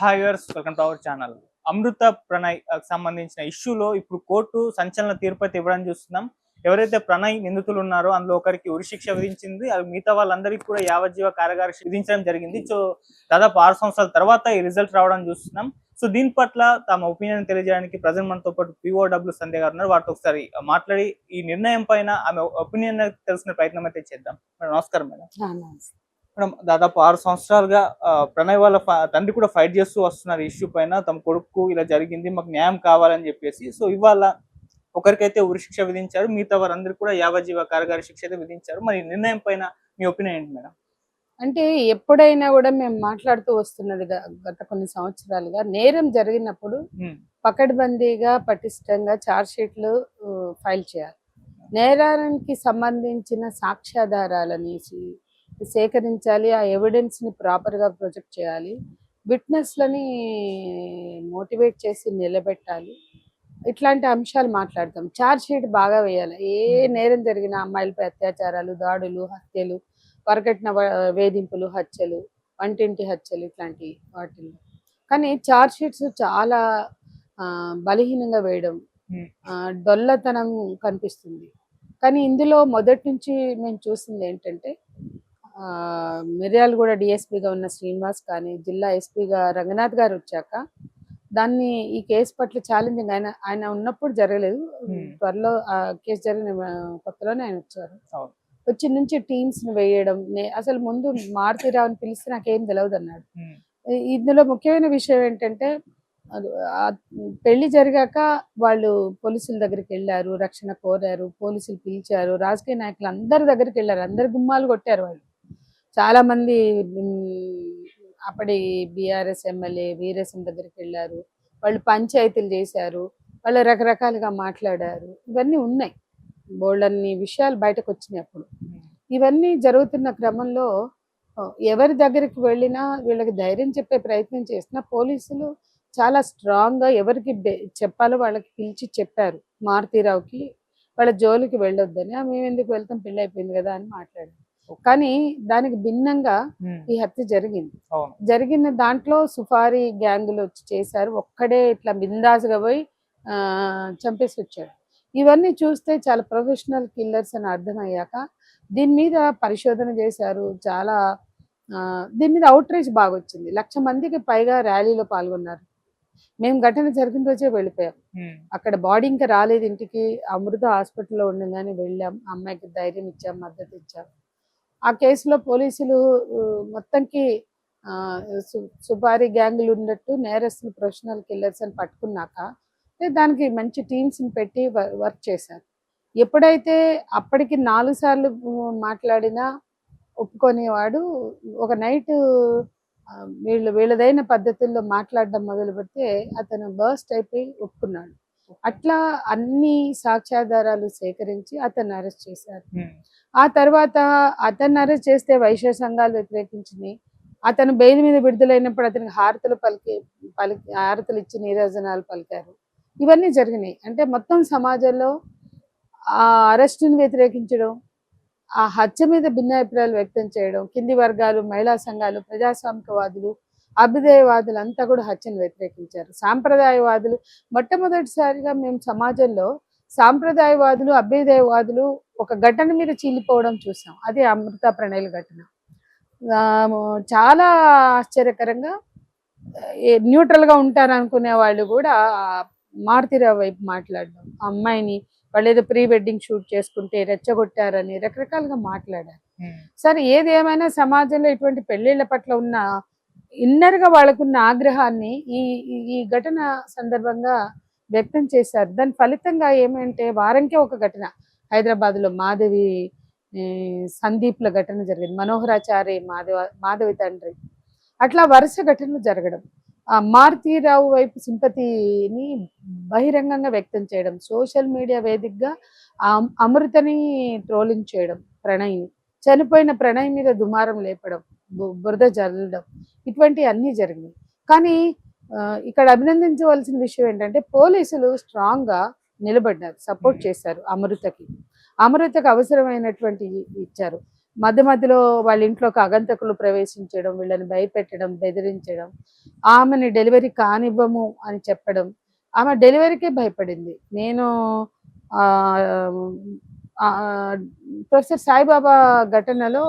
Hi viewers, welcome to our channel. Amrutha Pranay సంబంధించిన ఇష్యూలో ఇప్పుడు కోర్టు సంచలన తీర్పు అయితే ఇవ్వడం చూస్తున్నాం. ఎవరైతే ప్రణయ్ నిందితులు ఉన్నారో అందులో ఒకరికి ఉరిశిక్ష విధించింది. అది మిగతా వాళ్ళందరికీ కూడా యావజ్జీవ కారాగార శిక్ష విధించడం జరిగింది. సో దాదాపు 6 సంవత్సరాల తర్వాత ఈ రిజల్ట్ రావడం చూస్తున్నాం. సో దీని పట్ల తమ ఒపీనియన్ తెలియజేయడానికి ప్రజెంట్ మనతో పాటు POW సంధ్య గారు ఉన్నారు. వారితో ఒకసారి మాట్లాడి ఈ నిర్ణయం పైన ఆమె ఒపీనియన్ తెలుసుకునే ప్రయత్నం అయితే చేద్దాం. నమస్కారం మేడం. మేడం, దాదాపు 6 సంవత్సరాలుగా ప్రణయ్ వాళ్ళ తండ్రి కూడా ఫైట్ చేస్తూ వస్తున్నారు ఇష్యూ పైన. తమ కొడుకు ఇలా జరిగింది, మాకు న్యాయం కావాలని చెప్పేసి. సో ఇవాళ ఒకరికైతే ఉరిశిక్ష విధించారు, మిగతా వారందరికీ కూడా యావజ్జీవ కారాగార శిక్ష అయితే విధించారు. మరి నిర్ణయం పైన మీ ఒపీనియన్ ఏంటి మేడం? అంటే ఎప్పుడైనా కూడా మేము మాట్లాడుతూ వస్తున్నది గత కొన్ని సంవత్సరాలుగా, నేరం జరిగినప్పుడు పకడ్బందీగా పటిష్టంగా ఛార్జ్ షీట్లు ఫైల్ చేయాలి. నేరానికి సంబంధించిన సాక్ష్యాధారాలని సేకరించాలి, ఆ ఎవిడెన్స్ ని ప్రాపర్ గా ప్రొజెక్ట్ చేయాలి, విట్నెస్లని మోటివేట్ చేసి నిలబెట్టాలి. ఇట్లాంటి అంశాలు మాట్లాడతాం. ఛార్జ్ షీట్ బాగా వేయాలి. ఏ నేరం జరిగిన అమ్మాయిలపై అత్యాచారాలు, దాడులు, హత్యలు, వరకట్న వేధింపులు, హత్యలు, వంటింటి హత్యలు, ఇట్లాంటి వాటిల్లో. కానీ ఛార్జ్ షీట్స్ చాలా బలహీనంగా వేయడం, డొల్లతనం కనిపిస్తుంది. కానీ ఇందులో మొదటి నుంచి మేము చూసింది ఏంటంటే, మిర్యాలగూడ డిఎస్పీగా ఉన్న శ్రీనివాస్ కానీ, జిల్లా ఎస్పీగా రంగనాథ్ గారు వచ్చాక దాన్ని ఈ కేసు పట్ల ఛాలెంజింగ్, ఆయన ఉన్నప్పుడు జరగలేదు, త్వరలో ఆ కేసు జరిగిన కొత్తలోనే ఆయన వచ్చారు. వచ్చి నుంచి టీమ్స్ ని వేయడం, అసలు ముందు మారుతీరావుని పిలిస్తే నాకేం తెలియదు అన్నాడు. ఇందులో ముఖ్యమైన విషయం ఏంటంటే, పెళ్లి జరిగాక వాళ్ళు పోలీసుల దగ్గరికి వెళ్ళారు, రక్షణ కోరారు, పోలీసులు పిలిచారు, రాజకీయ నాయకులు అందరి దగ్గరికి వెళ్ళారు, అందరి గుమ్మాలు కొట్టారు. వాళ్ళు చాలా మంది అప్పటి బీఆర్ఎస్ ఎమ్మెల్యే వీరేశం దగ్గరికి వెళ్ళారు, వాళ్ళు పంచాయతీలు చేశారు, వాళ్ళు రకరకాలుగా మాట్లాడారు. ఇవన్నీ ఉన్నాయి, బోల్డన్ని విషయాలు బయటకు వచ్చినాయి. అప్పుడు ఇవన్నీ జరుగుతున్న క్రమంలో ఎవరి దగ్గరికి వెళ్ళినా వీళ్ళకి ధైర్యం చెప్పే ప్రయత్నం చేసినా పోలీసులు చాలా స్ట్రాంగ్ గా ఎవరికి చెప్పాలో వాళ్ళకి పిలిచి చెప్పారు. మారుతీరావుకి వాళ్ళ జోలికి వెళ్ళొద్దని. మేము ఎందుకు వెళ్తాం, పెళ్లి అయిపోయింది కదా అని మాట్లాడారు. కానీ దానికి భిన్నంగా ఈ హత్య జరిగిన దాంట్లో సుఫారీ గ్యాంగులు వచ్చి చేశారు. ఒక్కడే ఇట్లా బిందాసుగా పోయి చంపేసి వచ్చాడు. ఇవన్నీ చూస్తే చాలా ప్రొఫెషనల్ కిల్లర్స్ అని అర్థమయ్యాక దీని మీద పరిశోధన చేశారు. చాలా దీని మీద అవుట్రీచ్ బాగా వచ్చింది. 1,00,000 మందికి పైగా ర్యాలీలో పాల్గొన్నారు. మేము ఘటన జరిగిన రోజే వెళ్ళిపోయాం. అక్కడ బాడీ ఇంకా రాలేదు ఇంటికి. అమృత హాస్పిటల్లో ఉండగానే వెళ్ళాం, అమ్మాయికి ధైర్యం ఇచ్చాం, మద్దతు ఇచ్చాం. ఆ కేసులో పోలీసులు మొత్తంకి సుపారీ గ్యాంగులు ఉన్నట్టు నేరస్తులు ప్రొఫెషనల్ కిల్లర్స్ అని పట్టుకున్నాక దానికి మంచి టీమ్స్ని పెట్టి వర్క్ చేశారు. ఎప్పుడైతే అప్పటికి 4 సార్లు మాట్లాడినా ఒప్పుకునేవాడు, ఒక నైట్ వీళ్ళదైన పద్ధతుల్లో మాట్లాడడం మొదలు పెడితే అతను బర్స్ట్ అయిపోయి ఒప్పుకున్నాడు. అట్లా అన్ని సాక్ష్యాధారాలు సేకరించి అతన్ని అరెస్ట్ చేశారు. ఆ తర్వాత అతన్ని అరెస్ట్ చేస్తే వైశ్య సంఘాలు వ్యతిరేకించింది. అతను బెయిల్ మీద విడుదలైనప్పుడు అతనికి హారతులు ఇచ్చి నీరాజనాలు పలికారు. ఇవన్నీ జరిగినాయి. అంటే మొత్తం సమాజంలో ఆ అరెస్టుని వ్యతిరేకించడం, ఆ హత్య మీద భిన్నాభిప్రాయాలు వ్యక్తం చేయడం, కింది వర్గాలు, మహిళా సంఘాలు, ప్రజాస్వామికవాదులు, అభ్యుదయవాదులు అంతా కూడా హత్యను వ్యతిరేకించారు. సాంప్రదాయవాదులు మొట్టమొదటిసారిగా మేము సమాజంలో సాంప్రదాయవాదులు, అభ్యుదయవాదులు ఒక ఘటన మీద చీలిపోవడం చూసాం. అది అమృత ప్రణయ్ ఘటన. చాలా ఆశ్చర్యకరంగా న్యూట్రల్ గా ఉంటారు అనుకునే వాళ్ళు కూడా మారుతీరావు వైపు మాట్లాడడం, ఆ అమ్మాయిని వాళ్ళు ఏదో ప్రీ వెడ్డింగ్ షూట్ చేసుకుంటే రెచ్చగొట్టారని రకరకాలుగా మాట్లాడారు. సరే, ఏది ఏమైనా సమాజంలో ఇటువంటి పెళ్లిళ్ల పట్ల ఉన్న ఇన్నర్ గా వాళ్ళకున్న ఆగ్రహాన్ని ఈ ఘటన సందర్భంగా వ్యక్తం చేశారు. దాని ఫలితంగా ఏమంటే, వారంకే ఒక ఘటన హైదరాబాద్ లో మాధవి సందీప్ల ఘటన జరిగింది. మనోహరాచారి మాధవి తండ్రి. అట్లా వరుస ఘటనలు జరగడం, మారుతీరావు వైపు సింపతిని బహిరంగంగా వ్యక్తం చేయడం, సోషల్ మీడియా వేదికగా అమృతని ట్రోలింగ్ చేయడం, ప్రణయ్ని, చనిపోయిన ప్రణయ్ మీద దుమారం లేపడం, బురద జల్లడం, ఇటువంటి అన్నీ జరిగినాయి. కానీ ఇక్కడ అభినందించవలసిన విషయం ఏంటంటే, పోలీసులు స్ట్రాంగ్ గా నిలబడ్డారు, సపోర్ట్ చేశారు అమృతకి అవసరమైనటువంటి ఇచ్చారు. మధ్య మధ్యలో వాళ్ళ ఇంట్లోకి అగంతకులు ప్రవేశించడం, వీళ్ళని భయపెట్టడం, బెదిరించడం, ఆమెని డెలివరీ కానివ్వము అని చెప్పడం. ఆమె డెలివరీకే భయపడింది. నేను ఆహ్, ఆహ్, ప్రొఫెసర్ సాయిబాబా ఘటనలో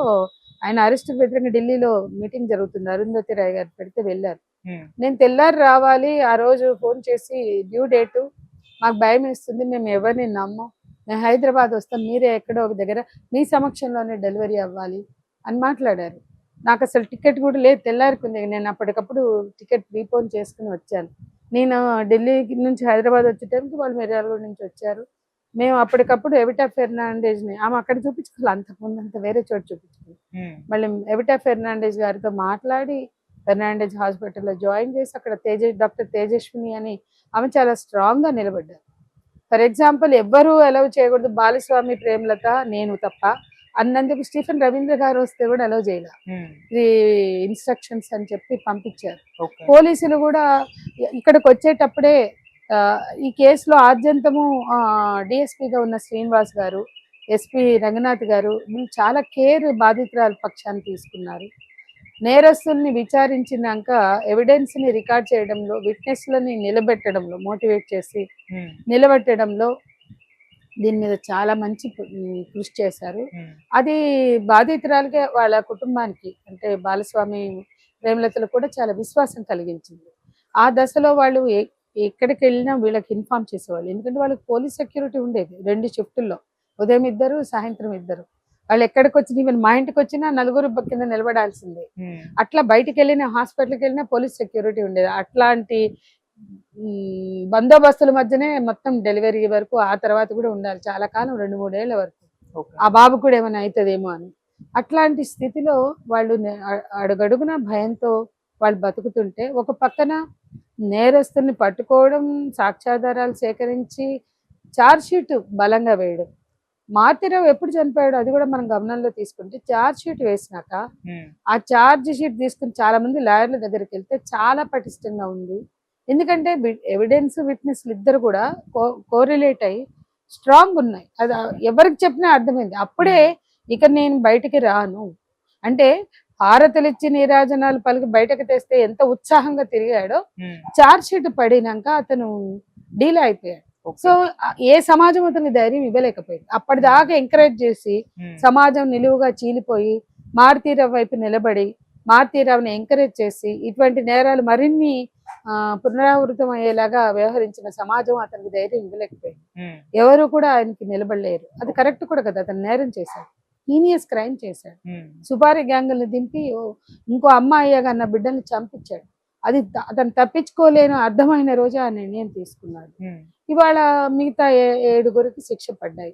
ఆయన అరెస్ట్‌కి వ్యతిరేకంగా ఢిల్లీలో మీటింగ్ జరుగుతుంది. అరుంధతి రాయ్ గారు పెడితే వెళ్ళారు. నేను తెల్లారి రావాలి, ఆ రోజు ఫోన్ చేసి డ్యూ డేటు, మాకు భయమేస్తుంది, మేము ఎవరిని నమ్మం, మేము హైదరాబాద్ వస్తాం, మీరే ఎక్కడో ఒక దగ్గర మీ సమక్షంలోనే డెలివరీ అవ్వాలి అని మాట్లాడారు. నాకు అసలు టికెట్ కూడా లేదు, తెల్లారికుంది. నేను అప్పటికప్పుడు టికెట్ ప్రీపోన్ చేసుకుని వచ్చాను. నేను ఢిల్లీ నుంచి హైదరాబాద్ వచ్చే టైంకి వాళ్ళు మిర్యాలగూడ నుంచి వచ్చారు. మేము అప్పటికప్పుడు ఎవిటా ఫెర్నాండెజ్ని, ఆమె అక్కడ చూపించుకోవాలి, అంతకుముందు అంత వేరే చోటు చూపించుకోవాలి. మళ్ళీ ఎవిటా ఫెర్నాండెజ్ గారితో మాట్లాడి ఫెర్నాండెజ్ హాస్పిటల్లో జాయిన్ చేసి అక్కడ డాక్టర్ తేజస్విని అని ఆమె చాలా స్ట్రాంగ్గా నిలబడ్డారు. ఫర్ ఎగ్జాంపుల్ ఎవ్వరూ అలౌ చేయకూడదు, బాలస్వామి, ప్రేమలత, నేను తప్ప అన్నందుకు స్టీఫెన్ రవీంద్ర గారు వస్తే కూడా అలౌ చేయలే. ఇది ఇన్స్ట్రక్షన్స్ అని చెప్పి పంపించారు. పోలీసులు కూడా ఇక్కడికి వచ్చేటప్పుడే ఈ కేసులో ఆద్యంతము డిఎస్పీగా ఉన్న శ్రీనివాస్ గారు, ఎస్పీ రంగనాథ్ గారు వీళ్ళు చాలా కేర్ బాధితురాల పక్షాన్ని తీసుకున్నారు. నేరస్తుల్ని విచారించినాక ఎవిడెన్స్ని రికార్డ్ చేయడంలో, విట్నెస్లని నిలబెట్టడంలో, మోటివేట్ చేసి నిలబెట్టడంలో దీని మీద చాలా మంచి కృషి చేశారు. అది బాధితురాలకి, వాళ్ళ కుటుంబానికి, అంటే బాలస్వామి, ప్రేమలతలు కూడా చాలా విశ్వాసం కలిగించింది. ఆ దశలో వాళ్ళు ఎక్కడికి వెళ్ళినా వీళ్ళకి ఇన్ఫార్మ్ చేసేవాళ్ళు. ఎందుకంటే వాళ్ళకి పోలీస్ సెక్యూరిటీ ఉండేది 2 షిఫ్టుల్లో, ఉదయం 2, సాయంత్రం 2. వాళ్ళు ఎక్కడికి వచ్చిన, ఈవెన్ మా ఇంటికి వచ్చినా నలుగురు కింద నిలబడాల్సిందే. అట్లా బయటికి వెళ్ళిన, హాస్పిటల్కి వెళ్ళినా పోలీస్ సెక్యూరిటీ ఉండేది. అట్లాంటి బందోబస్తుల మధ్యనే మొత్తం డెలివరీ వరకు, ఆ తర్వాత కూడా ఉండాలి చాలా కాలం, 2-3 ఏళ్ల వరకు. ఆ బాబు కూడా ఏమైనా అవుతుందేమో అని. అట్లాంటి స్థితిలో వాళ్ళు అడుగడుగున భయంతో వాళ్ళు బతుకుతుంటే, ఒక పక్కన నేరస్తుల్ని పట్టుకోవడం, సాక్ష్యాధారాలు సేకరించి ఛార్జ్ షీట్ బలంగా వేయడం. మారుతీరావు ఎప్పుడు చనిపోయాడు అది కూడా మనం గమనంలో తీసుకుంటే, ఛార్జ్ షీట్ వేసినాక ఆ ఛార్జ్ షీట్ తీసుకుని చాలా మంది లాయర్ల దగ్గరికి వెళ్తే చాలా పటిష్టంగా ఉంది. ఎందుకంటే ఎవిడెన్స్, విట్నెస్లు ఇద్దరు కూడా కోరిలేట్ అయ్యి స్ట్రాంగ్ ఉన్నాయి. అది ఎవరికి చెప్పినా అర్థమైంది. అప్పుడే ఇక నేను బయటికి రాను అంటే, హారతలిచ్చి నీరాజనాలు పలికి బయటకు తెస్తే ఎంత ఉత్సాహంగా తిరిగాడో, ఛార్జ్ షీట్ పడినాక అతను డీల్ అయిపోయాడు. సో ఏ సమాజం అతని ధైర్యం ఇవ్వలేకపోయింది. అప్పటిదాకా ఎంకరేజ్ చేసి సమాజం నిలువుగా చీలిపోయి మారుతీరావు వైపు నిలబడి, మారుతీరావుని ఎంకరేజ్ చేసి ఇటువంటి నేరాలు మరిన్ని పునరావృతం అయ్యేలాగా వ్యవహరించిన సమాజం అతనికి ధైర్యం ఇవ్వలేకపోయింది. ఎవరు కూడా ఆయనకి నిలబడలేరు. అది కరెక్ట్ కూడా కదా, అతను నేరం చేశాడు, హీనియస్ క్రైమ్ చేశాడు. సుపారీ గ్యాంగుల్ని దింపి ఇంకో అమ్మాయి అన్న బిడ్డల్ని చంపించాడు. అది అతను తప్పించుకోలేను అర్థమైన రోజు ఆ నిర్ణయం తీసుకున్నాడు. ఇవాళ మిగతా 7గురికి శిక్ష పడ్డాయి.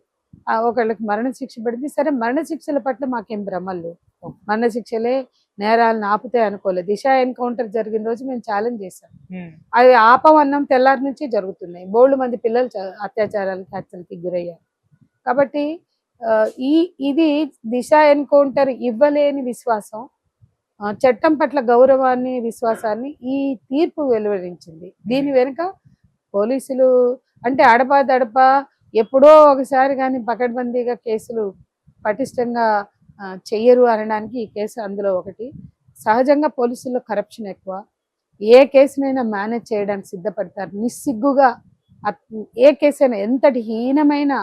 ఒకళ్ళకి మరణ శిక్ష పడింది. సరే, మరణ శిక్షల పట్ల మాకేం భ్రమలు లేవు. మరణ శిక్షలే నేరాలను ఆపుతాయి అనుకోలేదు. దిశ ఎన్కౌంటర్ జరిగిన రోజు మేము ఛాలెంజ్ చేశాం. అవి ఆపమన్నం తెల్లారి నుంచి జరుగుతున్నాయి. బోల్డ్ మంది పిల్లలు అత్యాచారాలకి, హత్యలకి గురయ్యారు. కాబట్టి ఇది దిశ ఎన్కౌంటర్ ఇవ్వలేని విశ్వాసం, చట్టం పట్ల గౌరవాన్ని, విశ్వాసాన్ని ఈ తీర్పు వెలువరించింది. దీని వెనుక పోలీసులు అంటే అడపాదడప ఎప్పుడో ఒకసారి కానీ పకడ్బందీగా కేసులు పటిష్టంగా చెయ్యరు అనడానికి ఈ కేసు అందులో ఒకటి. సహజంగా పోలీసుల్లో కరప్షన్ ఎక్కువ. ఏ కేసునైనా మేనేజ్ చేయడానికి సిద్ధపడతారు నిస్సిగ్గుగా. ఏ కేసు అయినా, ఎంతటి హీనమైన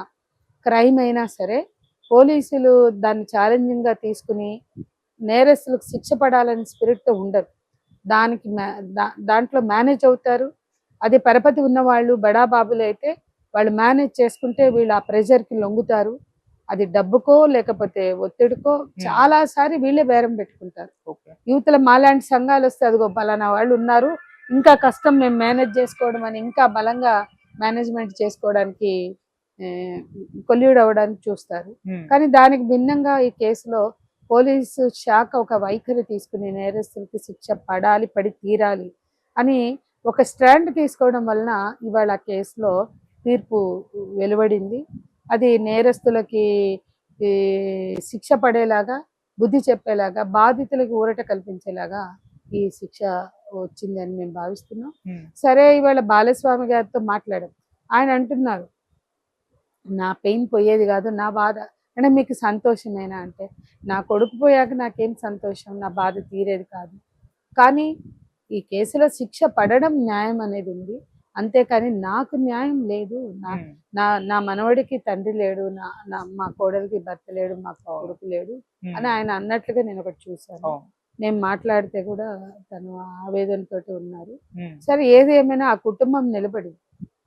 క్రైమ్ అయినా సరే పోలీసులు దాన్ని ఛాలెంజింగ్గా తీసుకుని నేరస్తులకు శిక్ష పడాలని స్పిరిట్తో ఉండరు. దానికి దాంట్లో మేనేజ్ అవుతారు. అది పరపతి ఉన్నవాళ్ళు, బడాబాబులు అయితే వాళ్ళు మేనేజ్ చేసుకుంటే వీళ్ళు ఆ ప్రెషర్కి లొంగుతారు. అది డబ్బుకో లేకపోతే ఒత్తిడికో చాలాసారి వీళ్ళే బేరం పెట్టుకుంటారు. యూత్ల మాలాంటి సంఘాలు వస్తే అదిగో పలానా వాళ్ళు ఉన్నారు, ఇంకా కష్టం మేము మేనేజ్ చేసుకోవడం అని ఇంకా బలంగా మేనేజ్మెంట్ చేసుకోవడానికి కొల్యూడ్ అవ్వడానికి చూస్తారు. కానీ దానికి భిన్నంగా ఈ కేసులో పోలీసు శాఖ ఒక వైఖరి తీసుకుని నేరస్తులకి శిక్ష పడాలి, పడి తీరాలి అని ఒక స్టాండ్ తీసుకోవడం వలన ఇవాళ కేసులో తీర్పు వెలువడింది. అది నేరస్తులకి శిక్ష పడేలాగా, బుద్ధి చెప్పేలాగా, బాధితులకు ఊరట కల్పించేలాగా ఈ శిక్ష వచ్చింది అని మేము భావిస్తున్నాం. సరే, ఇవాళ బాలస్వామి గారితో మాట్లాడాం. ఆయన అంటున్నారు, నా పెయిన్ పోయేది కాదు, నా బాధ అంటే మీకు సంతోషమేనా అంటే, నా కొడుకు పోయాక నాకేం సంతోషం, నా బాధ తీరేది కాదు. కానీ ఈ కేసులో శిక్ష పడడం న్యాయం అనేది ఉంది. అంతేకాని నాకు న్యాయం లేదు. నా ఉమ్, నా నా మనవడికి తండ్రి లేడు. నా నా మా కోడలికి భర్త లేడు. మా కొడుకు లేడు అని ఉమ్, ఆయన అన్నట్లుగా నేను ఒకటి చూశాను. అవును. నేను మాట్లాడితే కూడా తను ఆవేదనతోటి ఉన్నారు. ఉమ్, సరే ఏది ఏమైనా ఆ కుటుంబం నిలబడింది.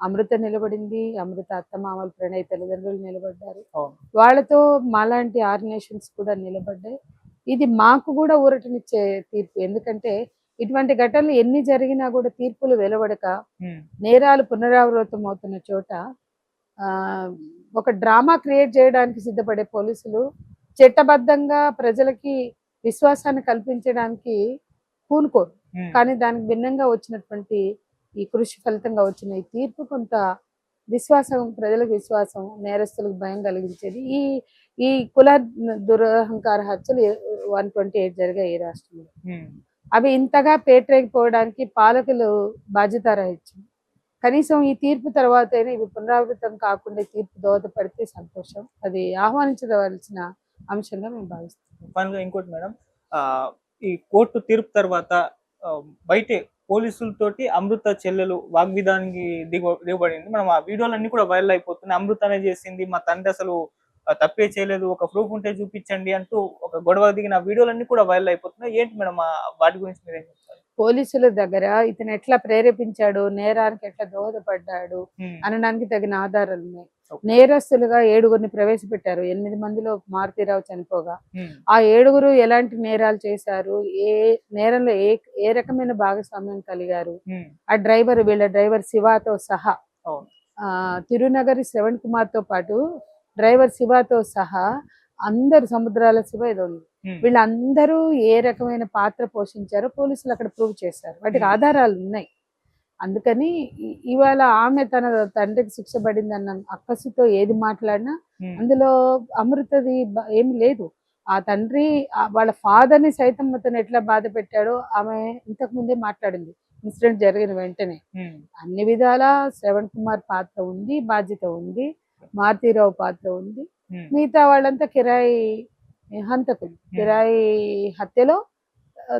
అమృత నిలబడింది. అమృత అత్తమామలు, ప్రణయ్ తల్లిదండ్రులు నిలబడ్డారు. అవును. వాళ్ళతో మాలాంటి ఆర్గనైజేషన్స్ కూడా నిలబడ్డాయి. ఇది మాకు కూడా ఊరటనిచ్చే తీర్పు. ఎందుకంటే ఇటువంటి ఘటనలు ఎన్ని జరిగినా కూడా తీర్పులు వెలువడక ఉమ్, నేరాలు పునరావృతం అవుతున్న చోట ఆ, ఒక డ్రామా క్రియేట్ చేయడానికి సిద్ధపడే పోలీసులు చట్టబద్ధంగా ప్రజలకి విశ్వాసాన్ని కల్పించడానికి పూనుకోరు. ఉమ్, కానీ దానికి భిన్నంగా వచ్చినటువంటి ఈ కృషి ఫలితంగా వచ్చిన ఈ తీర్పు కొంత విశ్వాసం, ప్రజలకు విశ్వాసం, నేరస్తులకు భయం కలిగించేది. ఈ ఈ కుల దురహంకార హత్యలు 128 జరిగాయి ఈ రాష్ట్రంలో. ఉమ్, అవి ఇంతగా పేటరేగిపోవడానికి పాలకులు బాధ్యతారాహిత్యం. కనీసం ఈ తీర్పు తర్వాత అయినా ఇవి పునరావృతం కాకుండా ఈ తీర్పు దోహదపడితే సంతోషం. అది ఆహ్వానించవలసిన అంశంగా మేము భావిస్తున్నాం. ఫైనల్ గా ఇంకోటి మేడం, ఆ ఈ కోర్టు తీర్పు తర్వాత ఆ, బయటే పోలీసులతోటి అమృత చెల్లెలు వాగ్విదానికి దిగబడింది. మనం ఆ వీడియోలన్నీ కూడా వైరల్ అయిపోతున్నాయి. అమృతనే చేసింది, మా తండ్రి అసలు తప్పే చేయలేదు, ఒక ప్రూఫ్ ఉంటే చూపించండి అంటూ ఒక గొడవ దిగిన వీడియోలన్నీ కూడా వైరల్ అయిపోతున్నాయి. ఏంటి మేడం వాటి గురించి మీరేం చెప్తారు? పోలీసుల దగ్గర ఇతను ఎట్లా ప్రేరేపించాడు, నేరానికి ఎట్లా దోహదపడ్డాడు ఉమ్, అనడానికి తగిన ఆధారాలు ఉన్నాయి. ఓకే. నేరస్తులుగా 7గురిని ప్రవేశపెట్టారు. 8 మందిలో మారుతీరావు చనిపోగా ఉమ్, ఆ 7గురు ఎలాంటి నేరాలు చేశారు, ఏ నేరంలో ఏ రకమైన భాగస్వామ్యం కలిగారు, ఉమ్, ఆ డ్రైవర్, వీళ్ళ డ్రైవర్ శివాతో సహా, అవును. తిరునగరి శ్రవణ్ కుమార్ తో పాటు డ్రైవర్ శివాతో సహా అందరు, సముద్రాల శివ ఏదో ఉంది, ఉమ్, వీళ్ళందరూ ఏ రకమైన పాత్ర పోషించారో పోలీసులు అక్కడ ప్రూవ్ చేశారు. వాటికి ఆధారాలు ఉన్నాయి. అందుకని ఇవాళ ఆమె తన తండ్రికి శిక్ష పడిందన్న అక్కసుతో ఏది మాట్లాడినా ఉమ్, అందులో అమృతది ఏమి లేదు. ఆ తండ్రి వాళ్ళ ఫాదర్ ని సైతం అతను ఎట్లా బాధ పెట్టాడో ఆమె ఇంతకు ముందే మాట్లాడింది ఇన్సిడెంట్ జరిగిన వెంటనే. ఉమ్, అన్ని విధాల శ్రవణ్ కుమార్ పాత్ర ఉంది, బాధ్యత ఉంది, మారుతీరావు పాత్ర ఉంది. ఉమ్, మిగతా వాళ్ళంతా కిరాయి హంతకులు, కిరాయి హత్యలో ఆ,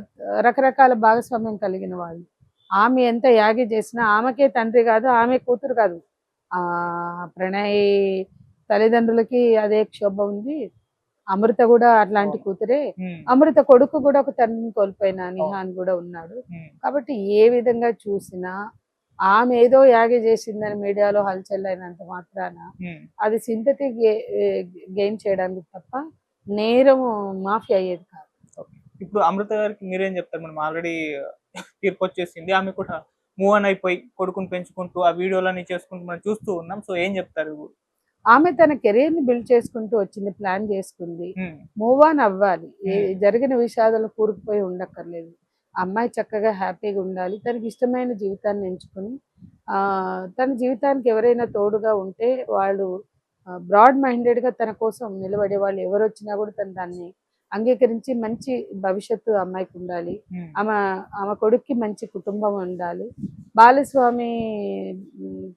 రకరకాల భాగస్వామ్యం కలిగిన వాళ్ళు. ఆమె ఎంత యాగి చేసినా ఆమెకే తండ్రి కాదు, ఆమె కూతురు కాదు. ఆ ప్రణయ్ తల్లిదండ్రులకి అదే క్షోభ ఉంది. అమృత కూడా అట్లాంటి అవును. కూతురే. ఉమ్, అమృత కొడుకు కూడా ఒక తండ్రిని కోల్పోయిన నిహాన్ కూడా ఉన్నాడు. ఉమ్, కాబట్టి ఏ విధంగా చూసినా ఆమె ఏదో యాగి చేసిందని మీడియాలో హల్చల్ అయినంత మాత్రాన ఉమ్, అది సింథటిక్ గెయిన్ చేయడానికి తప్ప నేరం మాఫీ అయ్యేది కాదు. ఓకే. ఇప్పుడు అమృత గారికి మీరేం చెప్తారు? మనం ఆల్రెడీ తీర్పు వచ్చేసింది, ఆమె కూడా మూవ్ ఆన్ అయిపోయి కొడుకుని పెంచుకుంటూ ఆ వీడియోలన్నీ చేసుకుంటూ మనం చూస్తూ ఉన్నాం. సో ఏం చెప్తారు? ఆమె తన కెరీర్ ని బిల్డ్ చేసుకుంటూ వచ్చింది, ప్లాన్ చేసుకుంది. ఉమ్, మూవ్ ఆన్ అవ్వాలి. ఉమ్, జరిగిన విషాదాలు కూరుకుపోయి ఉండక్కర్లేదు. అమ్మాయి చక్కగా హ్యాపీగా ఉండాలి. తనకి ఇష్టమైన జీవితాన్ని ఎంచుకొని తన జీవితానికి ఎవరైనా తోడుగా ఉంటే వాళ్ళు బ్రాడ్ మైండెడ్ గా తన కోసం నిలబడే వాళ్ళు ఎవరు వచ్చినా కూడా తను దాన్ని అంగీకరించి మంచి భవిష్యత్తు అమ్మాయికి ఉండాలి. ఉమ్, ఆమె ఆమె కొడుక్కి మంచి కుటుంబం ఉండాలి. బాలస్వామి,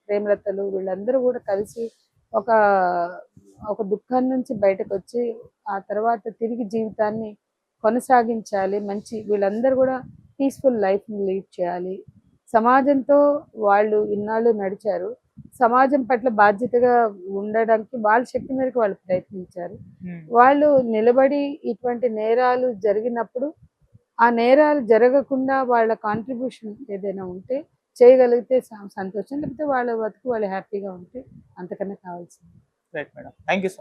ప్రేమలతలు వీళ్ళందరూ కూడా కలిసి ఒక ఒక దుఃఖం నుంచి బయటకు వచ్చి ఆ తర్వాత తిరిగి జీవితాన్ని కొనసాగించాలి. మంచి వీళ్ళందరూ కూడా పీస్ఫుల్ లైఫ్ లీడ్ చేయాలి. సమాజంతో వాళ్ళు ఇన్నాళ్ళు నడిచారు. సమాజం పట్ల బాధ్యతగా ఉండడానికి వాళ్ళ శక్తి మేరకు వాళ్ళు ప్రయత్నించారు. ఉమ్. వాళ్ళు నిలబడి ఇటువంటి నేరాలు జరిగినప్పుడు ఆ నేరాలు జరగకుండా వాళ్ళ కాంట్రిబ్యూషన్ ఏదైనా ఉంటే చేయగలిగితే సంతోషం. లేకపోతే వాళ్ళ బతుకు వాళ్ళు హ్యాపీగా ఉంటే అంతకన్నా కావాల్సింది. Right madam, thank you so much.